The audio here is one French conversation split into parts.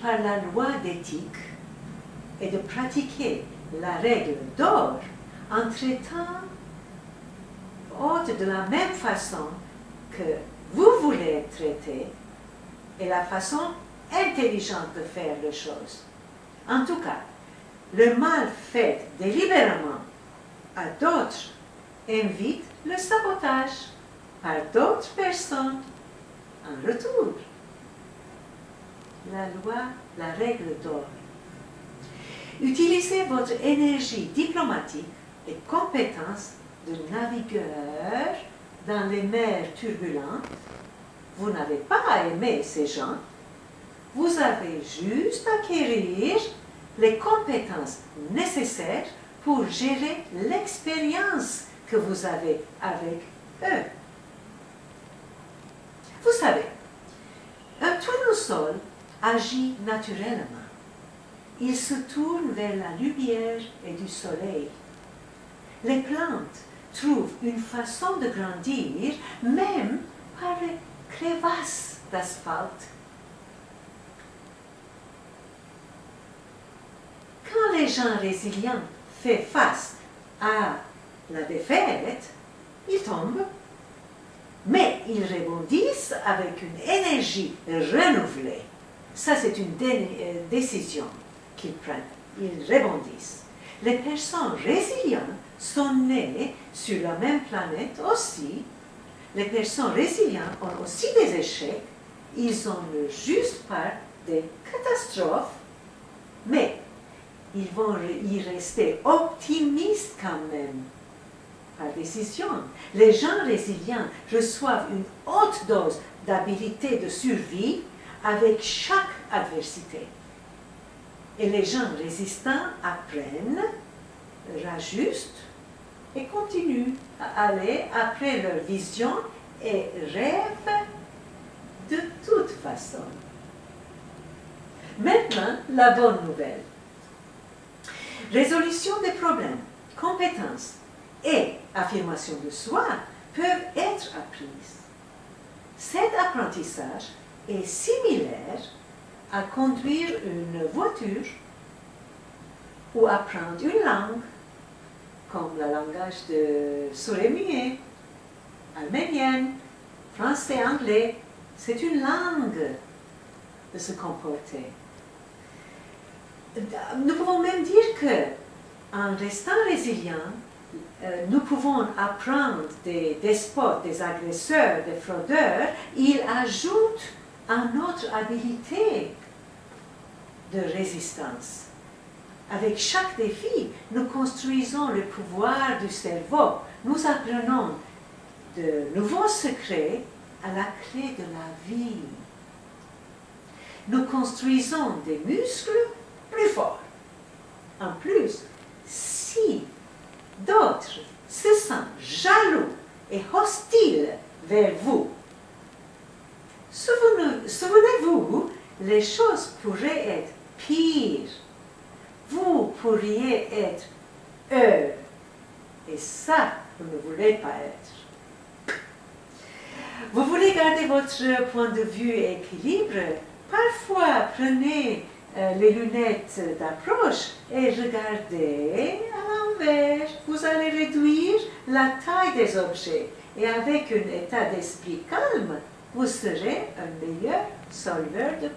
par la loi d'éthique et de pratiquer la règle d'or en traitant autres de la même façon que vous voulez être traité et la façon intelligente de faire les choses. En tout cas, le mal fait délibérément à d'autres invite le sabotage par d'autres personnes en retour. La loi, la règle d'or. Utilisez votre énergie diplomatique et compétences de navigueur dans les mers turbulentes. Vous n'avez pas à aimer ces gens. Vous avez juste à acquérir les compétences nécessaires pour gérer l'expérience que vous avez avec eux. Vous savez, un tournesol agit naturellement. Il se tourne vers la lumière et du soleil. Les plantes trouvent une façon de grandir même par les crevasses d'asphalte. Quand les gens résilients font face à la défaite, ils tombent, mais ils rebondissent avec une énergie renouvelée. Ça, c'est une décision qu'ils prennent. Ils rebondissent. Les personnes résilientes sont nées sur la même planète aussi. Les personnes résilientes ont aussi des échecs. Ils ont le juste part des catastrophes, mais ils vont y rester optimistes quand même, par décision. Les gens résilients reçoivent une haute dose d'habilité de survie avec chaque adversité. Et les gens résistants apprennent, rajustent et continuent à aller après leur vision et rêvent de toute façon. Maintenant, la bonne nouvelle. Résolution des problèmes, compétences et affirmation de soi peuvent être apprises. Cet apprentissage est similaire à conduire une voiture ou apprendre une langue, comme le langage de sourds-muets, arménienne, français, anglais. C'est une langue de se comporter. Nous pouvons même dire que, en restant résilients, nous pouvons apprendre des despotes, des agresseurs, des fraudeurs. Ils ajoutent à notre habilité de résistance. Avec chaque défi, nous construisons le pouvoir du cerveau. Nous apprenons de nouveaux secrets à la clé de la vie. Nous construisons des muscles plus forts. En plus, si d'autres se sentent jaloux et hostiles vers vous, souvenez-vous, les choses pourraient être pires. Vous pourriez être eux. Et ça, vous ne voulez pas être. Vous voulez garder votre point de vue équilibré. Parfois, prenez les lunettes d'approche et regardez à l'envers. Vous allez réduire la taille des objets. Et avec un état d'esprit calme, vous serez un meilleur solveur de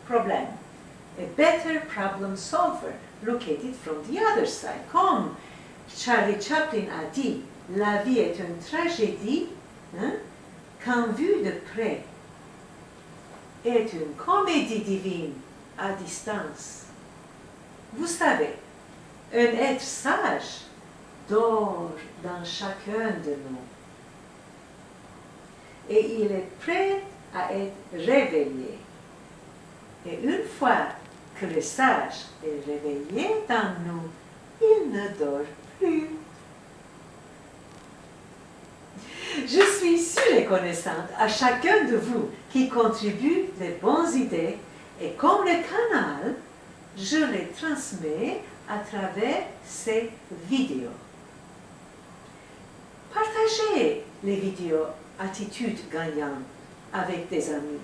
problèmes. A better problem solver, look at it from the other side. Comme Charlie Chaplin a dit, la vie est une tragédie, quand vue de près, est une comédie divine à distance. Vous savez, un être sage dort dans chacun de nous. Et il est prêt à être réveillé. Et une fois que le sage est réveillé dans nous, il ne dort plus. Je suis si reconnaissante à chacun de vous qui contribue de bonnes idées et comme le canal, je les transmets à travers ces vidéos. Partagez les vidéos attitudes gagnantes avec des amis,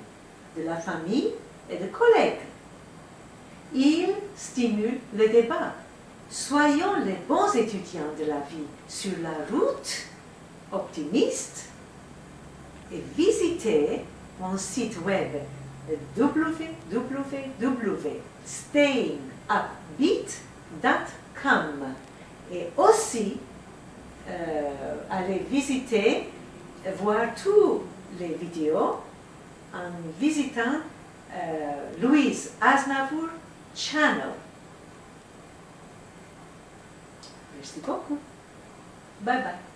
de la famille et des collègues. stimule le débat. Soyons les bons étudiants de la vie sur la route optimiste et visitez mon site web www.stayingupbeat.com et aussi allez visiter, voir toutes les vidéos en visitant Louise Aznavour Channel. Merci beaucoup. Bye bye.